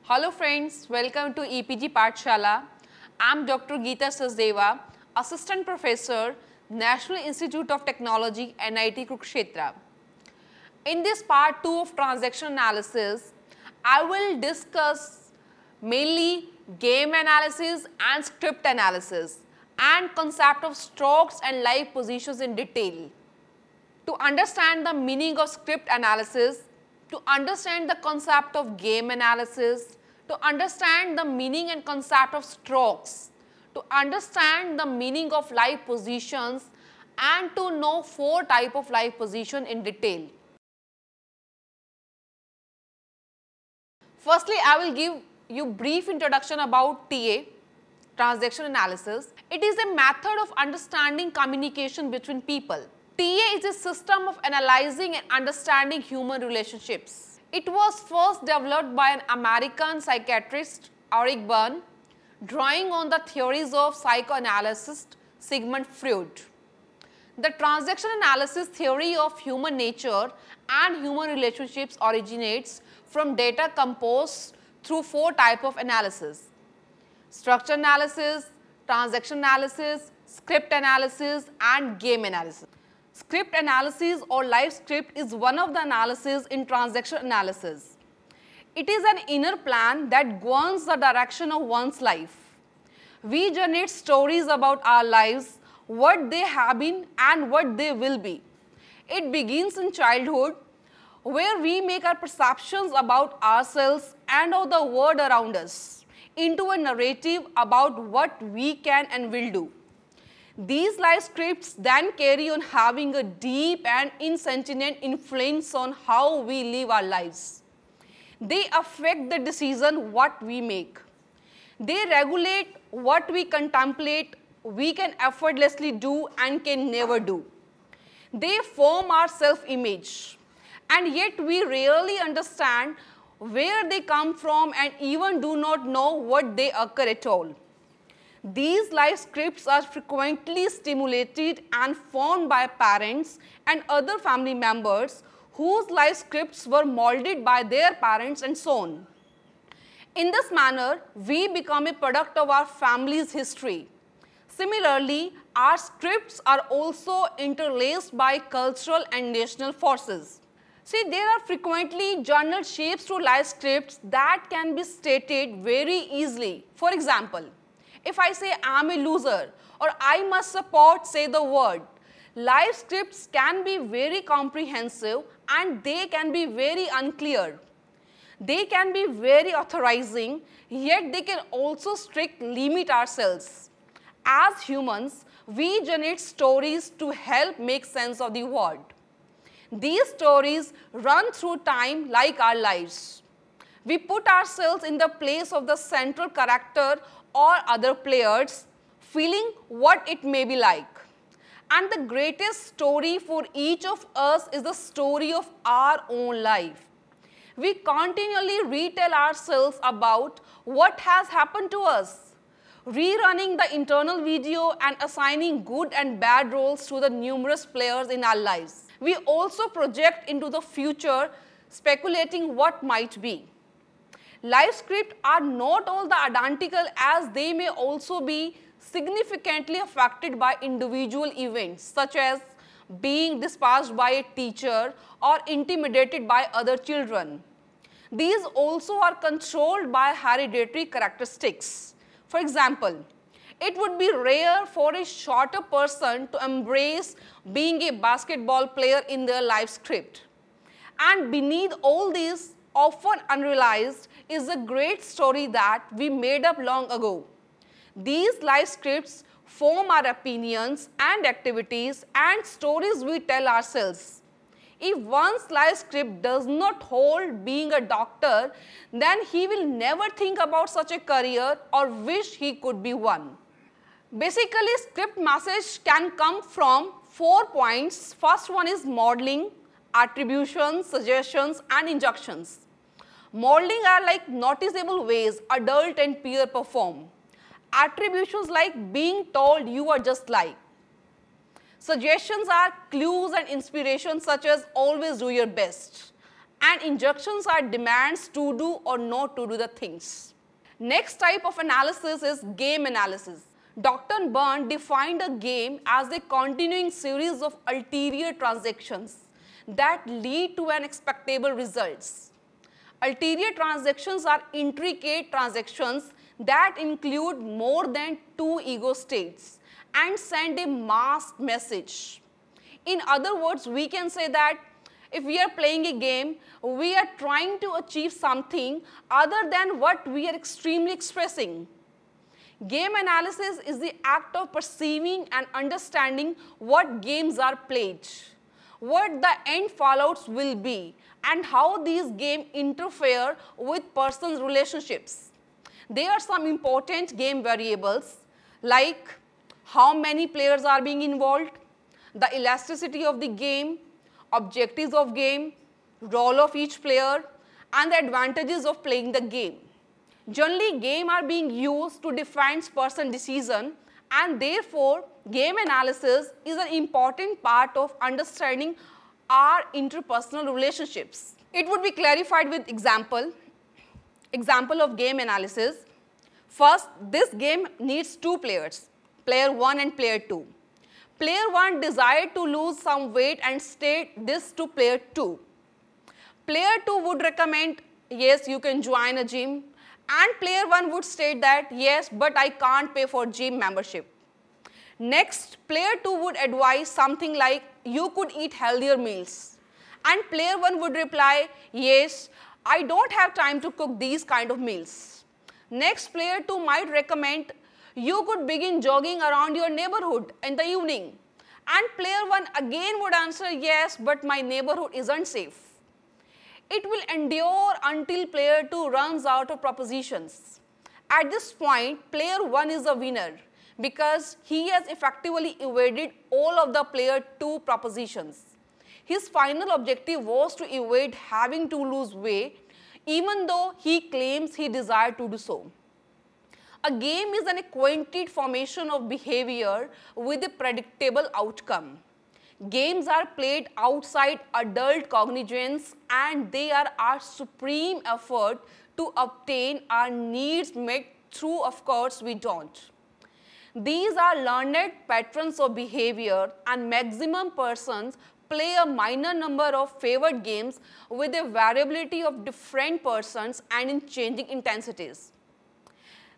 Hello friends, welcome to EPG Pathshala. I am Dr. Geeta Sachdeva, Assistant Professor, National Institute of Technology, NIT Kurukshetra. In this part 2 of Transactional Analysis, I will discuss mainly game analysis and script analysis and concept of strokes and live positions in detail. To understand the meaning of script analysis, to understand the concept of game analysis, to understand the meaning and concept of strokes, to understand the meaning of live positions, and to know 4 types of live position in detail. Firstly, I will give you brief introduction about TA, Transactional Analysis. It is a method of understanding communication between people. TA is a system of analyzing and understanding human relationships. It was first developed by an American psychiatrist, Eric Berne, drawing on the theories of psychoanalyst Sigmund Freud. The transactional analysis theory of human nature and human relationships originates from data composed through 4 types of analysis: structure analysis, transaction analysis, script analysis, and game analysis. Script analysis or live script is one of the analyses in transactional analysis. It is an inner plan that governs the direction of one's life. We generate stories about our lives, what they have been and what they will be. It begins in childhood, where we make our perceptions about ourselves and of the world around us into a narrative about what we can and will do. These live scripts then carry on having a deep and insentient influence on how we live our lives. They affect the decision what we make. They regulate what we contemplate, we can effortlessly do and can never do. They form our self-image, and yet we rarely understand where they come from and even do not know what they occur at all. These live scripts are frequently stimulated and formed by parents and other family members whose live scripts were molded by their parents and so on. In this manner, we become a product of our family's history. Similarly, our scripts are also interlaced by cultural and national forces. See, there are frequently general shapes to live scripts that can be stated very easily. For example, if I say I am a loser or I must support, say the word, live scripts can be very comprehensive and they can be very unclear. They can be very authorizing, yet they can also strictly limit ourselves. As humans, we generate stories to help make sense of the world. These stories run through time like our lives. We put ourselves in the place of the central character or other players, feeling what it may be like. And the greatest story for each of us is the story of our own life. We continually retell ourselves about what has happened to us, rerunning the internal video and assigning good and bad roles to the numerous players in our lives. We also project into the future, speculating what might be. Live scripts are not all the identical, as they may also be significantly affected by individual events such as being dispatched by a teacher or intimidated by other children. These also are controlled by hereditary characteristics. For example, it would be rare for a shorter person to embrace being a basketball player in their live script. And beneath all this, often unrealized, is a great story that we made up long ago. These live scripts form our opinions and activities and stories we tell ourselves. If one's live script does not hold being a doctor, then he will never think about such a career or wish he could be one. Basically, script message can come from 4 points. First one is modeling, attributions, suggestions, and injunctions. Modeling are like noticeable ways adult and peer perform. Attributions like being told you are just like. Suggestions are clues and inspirations such as always do your best. and injunctions are demands to do or not to do the things. Next type of analysis is game analysis. Dr. Byrne defined a game as a continuing series of ulterior transactions that lead to an expectable results. Ulterior transactions are intricate transactions that include more than two ego states and send a masked message. In other words, we can say that if we are playing a game, we are trying to achieve something other than what we are extremely expressing. Game analysis is the act of perceiving and understanding what games are played, what the end fallouts will be, and how these games interfere with persons' relationships. There are some important game variables like how many players are being involved, the elasticity of the game, objectives of game, role of each player, and the advantages of playing the game. Generally, games are being used to define person decision, and therefore, game analysis is an important part of understanding our interpersonal relationships. It would be clarified with example of game analysis. First, this game needs two players, player 1 and player 2. Player 1 desired to lose some weight and state this to player 2. Player 2 would recommend, yes, you can join a gym, and player 1 would state that, yes, but I can't pay for gym membership. Next, player 2 would advise something like, you could eat healthier meals. And player 1 would reply, yes, I don't have time to cook these kind of meals. Next, player 2 might recommend, you could begin jogging around your neighborhood in the evening. And player 1 again would answer, yes, but my neighborhood isn't safe. It will endure until player 2 runs out of propositions. At this point, player 1 is a winner because he has effectively evaded all of the player 2 propositions. His final objective was to evade having to lose weight, even though he claims he desired to do so. A game is an acquainted formation of behavior with a predictable outcome. Games are played outside adult cognizance, and they are our supreme effort to obtain our needs met through, of course, we don't. These are learned patterns of behavior, and maximum persons play a minor number of favored games with a variability of different persons and in changing intensities.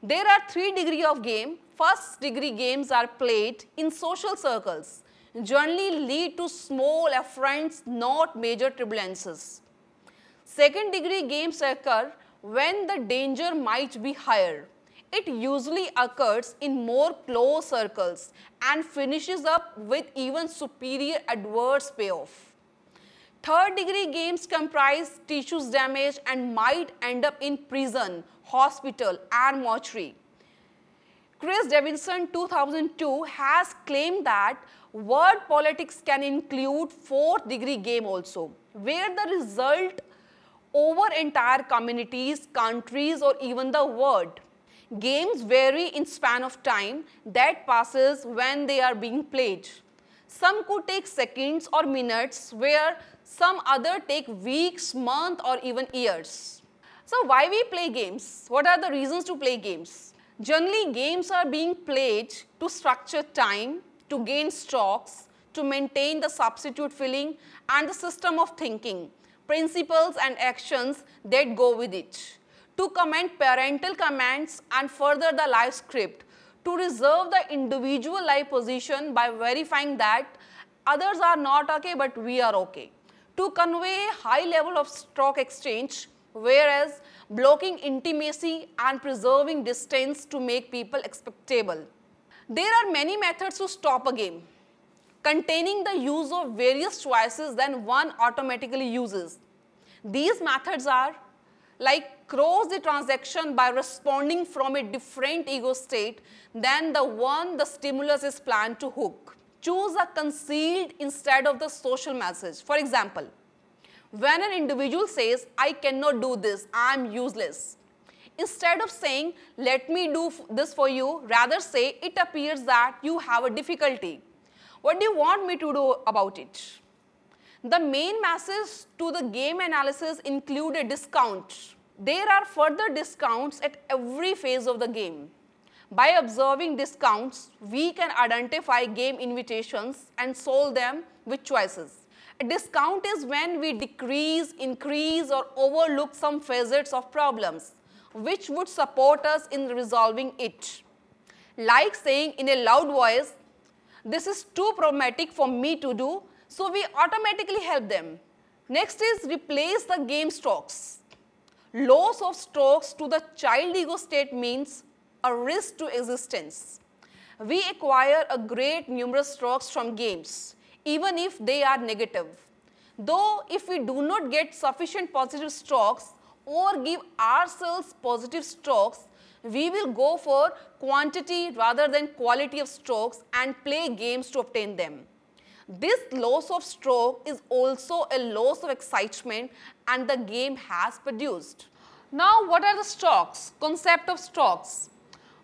There are 3 degrees of game. First degree games are played in social circles, generally lead to small affronts, not major turbulences. Second degree games occur when the danger might be higher. It usually occurs in more close circles and finishes up with even superior adverse payoff. Third degree games comprise tissues damage and might end up in prison, hospital, and mortuary. Chris Davidson 2002 has claimed that word politics can include 4th degree game also, where the result over entire communities, countries, or even the world. Games vary in span of time that passes when they are being played. Some could take seconds or minutes, where some other take weeks, months, or even years. So why we play games? What are the reasons to play games? Generally, games are being played to structure time, to gain stocks, to maintain the substitute feeling and the system of thinking, principles and actions that go with it, to comment parental commands and further the life script, to reserve the individual life position by verifying that others are not okay but we are okay, to convey high level of stock exchange, whereas blocking intimacy and preserving distance to make people acceptable. There are many methods to stop a game, containing the use of various choices than one automatically uses. These methods are like cross the transaction by responding from a different ego state than the one the stimulus is planned to hook. Choose a concealed instead of the social message. For example, when an individual says, I cannot do this, I am useless, instead of saying, let me do this for you, rather say, it appears that you have a difficulty. What do you want me to do about it? The main message to the game analysis include a discount. There are further discounts at every phase of the game. By observing discounts, we can identify game invitations and solve them with choices. A discount is when we decrease, increase or overlook some facets of problems which would support us in resolving it. Like saying in a loud voice, "This is too problematic for me to do," so we automatically help them. Next is replace the game strokes. Loss of strokes to the child ego state means a risk to existence. We acquire a great numerous strokes from games, even if they are negative. Though if we do not get sufficient positive strokes or give ourselves positive strokes, we will go for quantity rather than quality of strokes and play games to obtain them. This loss of stroke is also a loss of excitement and the game has produced. Now, what are the strokes? Concept of strokes.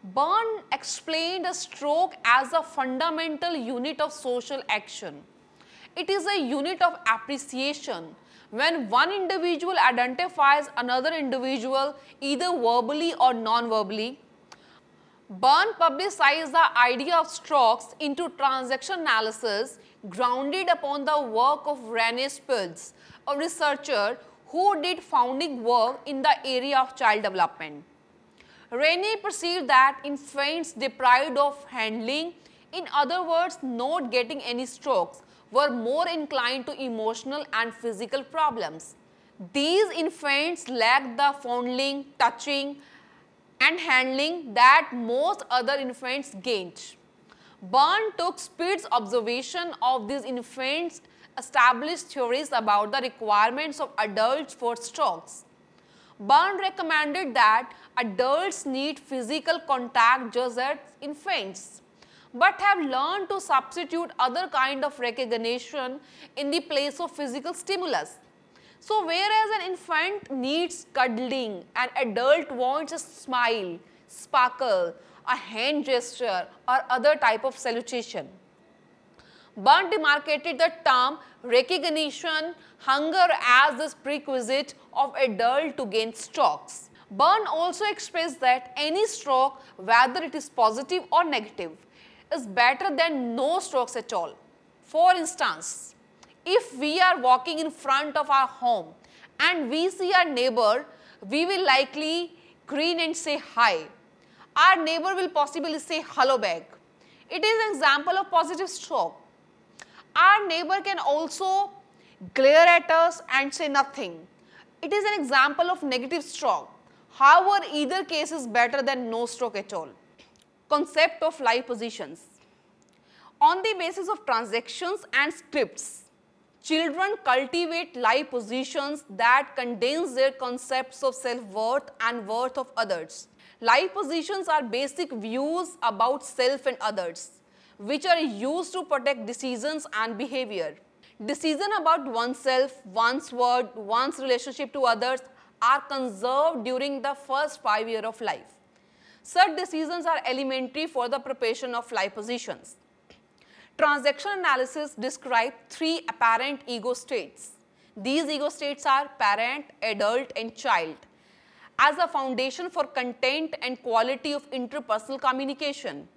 Byrne explained a stroke as a fundamental unit of social action. It is a unit of appreciation when one individual identifies another individual either verbally or non-verbally. Byrne publicized the idea of strokes into transactional analysis grounded upon the work of René Spitz, a researcher who did founding work in the area of child development. René perceived that infants deprived of handling, in other words not getting any strokes, were more inclined to emotional and physical problems. These infants lacked the fondling, touching and handling that most other infants gained. Byrne took Spitz's observation of these infants, established theories about the requirements of adults for strokes. Byrne recommended that adults need physical contact just as infants, but have learned to substitute other kind of recognition in the place of physical stimulus. So whereas an infant needs cuddling, an adult wants a smile, sparkle, a hand gesture or other type of salutation. Byrne demarcated the term recognition hunger as this prerequisite of adult to gain strokes. Byrne also expressed that any stroke, whether it is positive or negative, is better than no strokes at all. For instance, if we are walking in front of our home and we see our neighbor, we will likely grin and say hi. Our neighbor will possibly say hello back. It is an example of positive stroke. Our neighbor can also glare at us and say nothing. It is an example of negative stroke. However, either case is better than no stroke at all. Concept of life positions. On the basis of transactions and scripts, children cultivate life positions that contains their concepts of self-worth and worth of others. Life positions are basic views about self and others, which are used to protect decisions and behavior. Decisions about oneself, one's word, one's relationship to others are conserved during the first 5 years of life. Such decisions are elementary for the preparation of life positions. Transactional analysis describes 3 apparent ego states. These ego states are parent, adult and child, as a foundation for content and quality of interpersonal communication.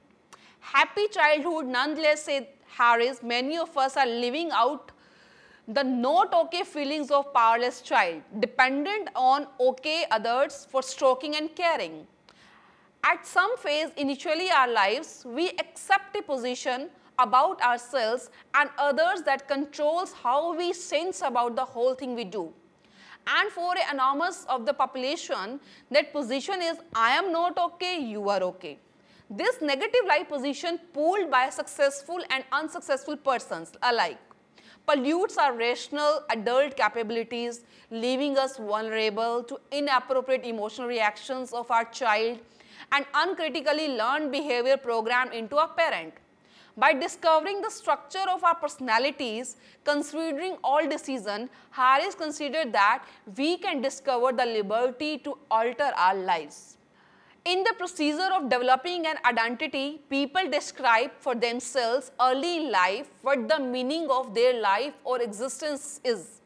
Happy childhood, nonetheless, said Harris, many of us are living out the not okay feelings of powerless child, dependent on okay others for stroking and caring. At some phase initially our lives, we accept a position about ourselves and others that controls how we sense about the whole thing we do. And for an enormous of the population, that position is I am not okay, you are okay. This negative life position pulled by successful and unsuccessful persons alike pollutes our rational adult capabilities, leaving us vulnerable to inappropriate emotional reactions of our child and uncritically learned behavior programmed into our parent. By discovering the structure of our personalities, considering all decisions, Harris considered that we can discover the liberty to alter our lives. In the procedure of developing an identity, people describe for themselves early in life what the meaning of their life or existence is.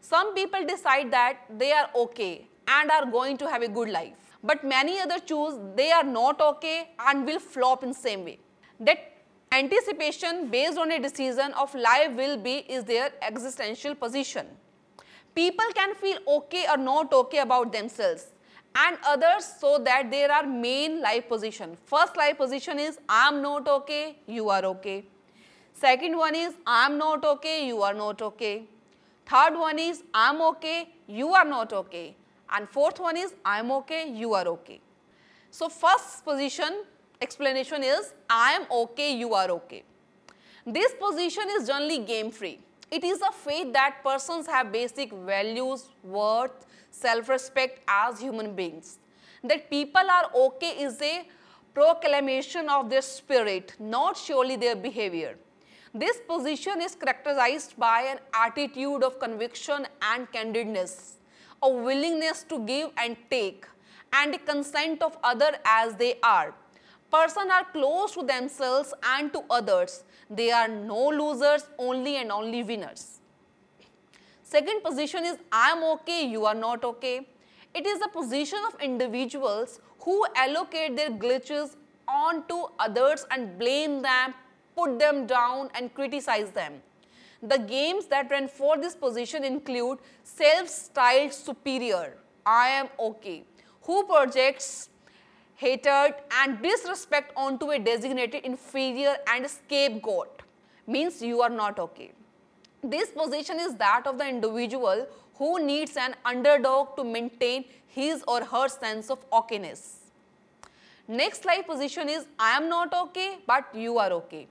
Some people decide that they are okay and are going to have a good life, but many others choose they are not okay and will flop in same way. That anticipation based on a decision of life will be is their existential position. People can feel okay or not okay about themselves and others so that there are main life position. First life position is I am not okay, you are okay. Second one is I am not okay, you are not okay. Third one is I am okay, you are not okay. And fourth one is I am okay, you are okay. So first position explanation is I am okay, you are okay. This position is generally game free. It is a faith that persons have basic values, worth, self-respect as human beings. That people are okay is a proclamation of their spirit, not surely their behavior. This position is characterized by an attitude of conviction and candidness, a willingness to give and take, and a consent of others as they are. Persons are close to themselves and to others. They are no losers, only and only winners. Second position is I am okay, you are not okay. It is the position of individuals who allocate their glitches onto others and blame them, put them down and criticize them. The games that reinforce this position include self-styled superior, I am okay, who projects hatred and disrespect onto a designated inferior and scapegoat, means you are not okay. This position is that of the individual who needs an underdog to maintain his or her sense of okayness. Next life position is I am not okay but you are okay.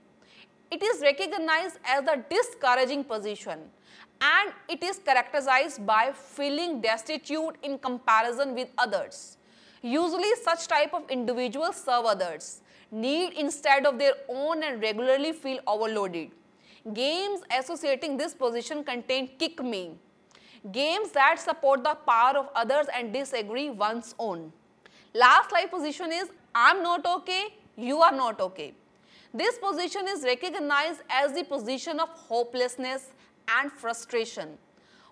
It is recognized as a discouraging position and it is characterized by feeling destitute in comparison with others. Usually such type of individuals serve others, need instead of their own and regularly feel overloaded. Games associating this position contain kick me, games that support the power of others and disagree one's own. Last life position is I am not okay, you are not okay. This position is recognized as the position of hopelessness and frustration.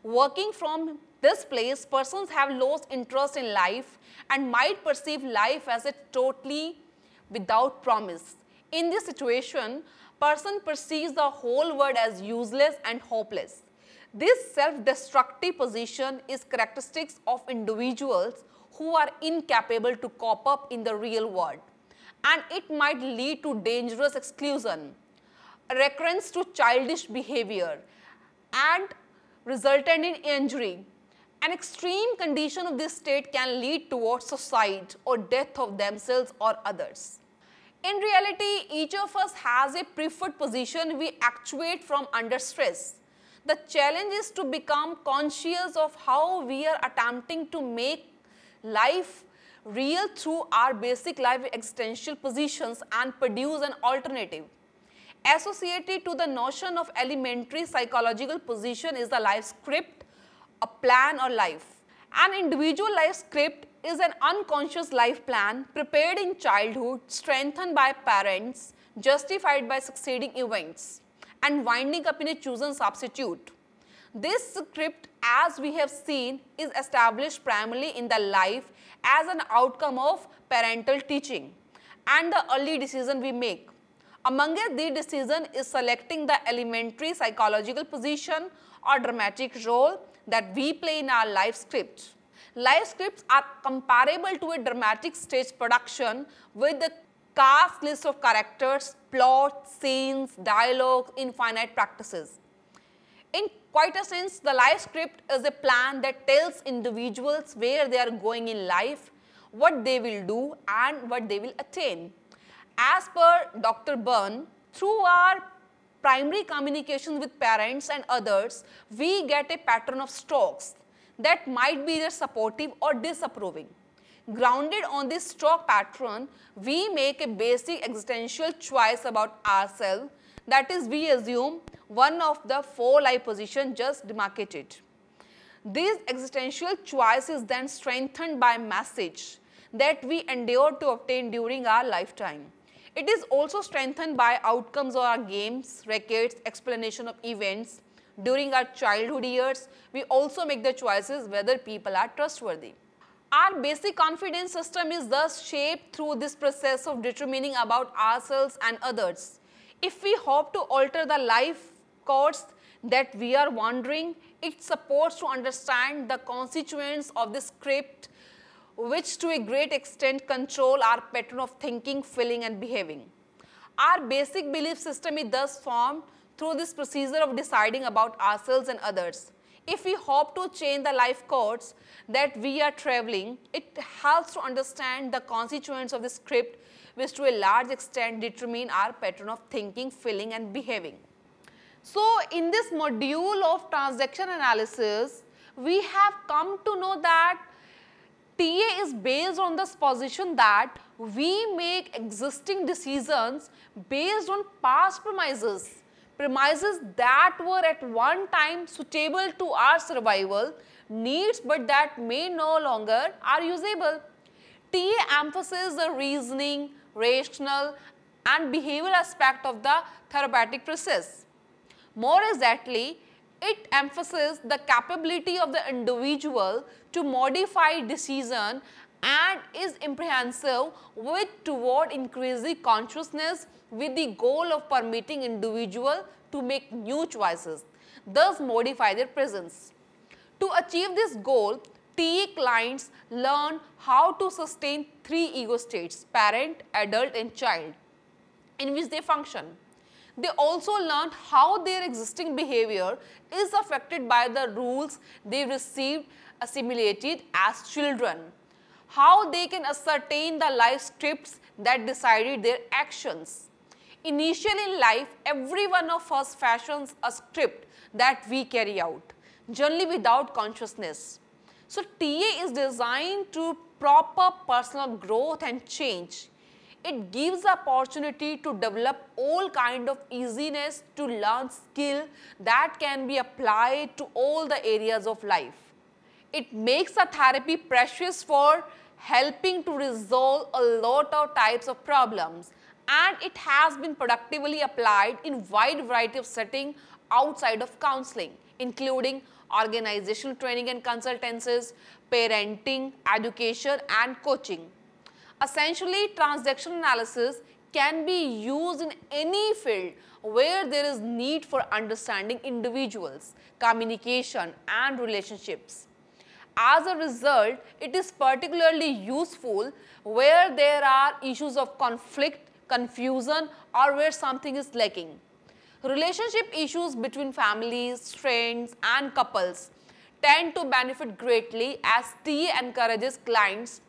Working from this place, persons have lost interest in life and might perceive life as a totally without promise. In this situation, person perceives the whole world as useless and hopeless. This self-destructive position is characteristics of individuals who are incapable to cope up in the real world, and it might lead to dangerous exclusion, a recurrence to childish behavior, and resultant in injury. An extreme condition of this state can lead towards suicide or death of themselves or others. In reality, each of us has a preferred position we actuate from under stress. The challenge is to become conscious of how we are attempting to make life real through our basic life existential positions and produce an alternative. Associated to the notion of elementary psychological position is the life script, a plan or life. An individual life script is an unconscious life plan prepared in childhood, strengthened by parents, justified by succeeding events, and winding up in a chosen substitute. This script, as we have seen, is established primarily in the life as an outcome of parental teaching and the early decision we make. Among these decisions is selecting the elementary psychological position or dramatic role that we play in our life script. Life scripts are comparable to a dramatic stage production with the cast list of characters, plot, scenes, dialogue, infinite practices. In quite a sense, the life script is a plan that tells individuals where they are going in life, what they will do and what they will attain. As per Dr. Byrne, through our primary communications with parents and others, we get a pattern of strokes that might be either supportive or disapproving. Grounded on this stroke pattern, we make a basic existential choice about ourselves, that is, we assume one of the four life positions just demarcated. This existential choice is then strengthened by message that we endure to obtain during our lifetime. It is also strengthened by outcomes of our games, records, explanation of events. During our childhood years, we also make the choices whether people are trustworthy. Our basic confidence system is thus shaped through this process of determining about ourselves and others. If we hope to alter the life course that we are wandering, it supports to understand the constituents of the script which to a great extent control our pattern of thinking, feeling and behaving. Our basic belief system is thus formed through this procedure of deciding about ourselves and others. If we hope to change the life course that we are traveling, it helps to understand the constituents of the script which to a large extent determine our pattern of thinking, feeling and behaving. So, in this module of transaction analysis, we have come to know that TA is based on this position that we make existing decisions based on past premises that were at one time suitable to our survival needs but that may no longer are usable. TA emphasizes the reasoning, rational and behavioral aspect of the therapeutic process. More exactly, it emphasizes the capability of the individual to modify decision and is imprehensive with toward increasing consciousness with the goal of permitting individual to make new choices, thus modify their presence. To achieve this goal, TA clients learn how to sustain three ego states, parent, adult and child, in which they function. They also learn how their existing behavior is affected by the rules they received assimilated as children, how they can ascertain the life scripts that decided their actions. Initially in life, every one of us fashions a script that we carry out, generally without consciousness. So, TA is designed to proper personal growth and change. It gives the opportunity to develop all kind of easiness to learn skill that can be applied to all the areas of life. It makes the therapy precious for helping to resolve a lot of types of problems, and it has been productively applied in wide variety of settings outside of counseling, including organizational training and consultancies, parenting, education and coaching. Essentially, transactional analysis can be used in any field where there is need for understanding individuals, communication and relationships. As a result, it is particularly useful where there are issues of conflict, confusion or where something is lacking. Relationship issues between families, friends and couples tend to benefit greatly as TA encourages clients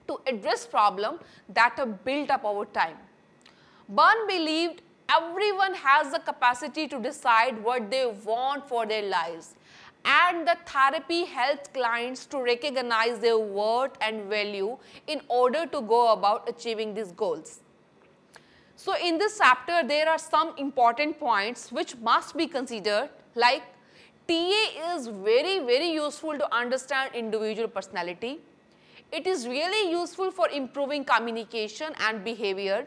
to address problems that are built up over time. Byrne believed everyone has the capacity to decide what they want for their lives, and the therapy helps clients to recognize their worth and value in order to go about achieving these goals. So, in this chapter, there are some important points which must be considered, like TA is very useful to understand individual personality. It is really useful for improving communication and behavior.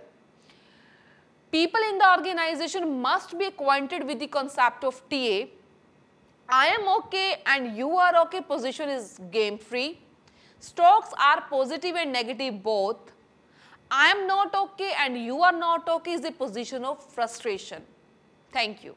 People in the organization must be acquainted with the concept of TA. I am okay and you are okay position is game free. Strokes are positive and negative both. I am not okay and you are not okay is a position of frustration. Thank you.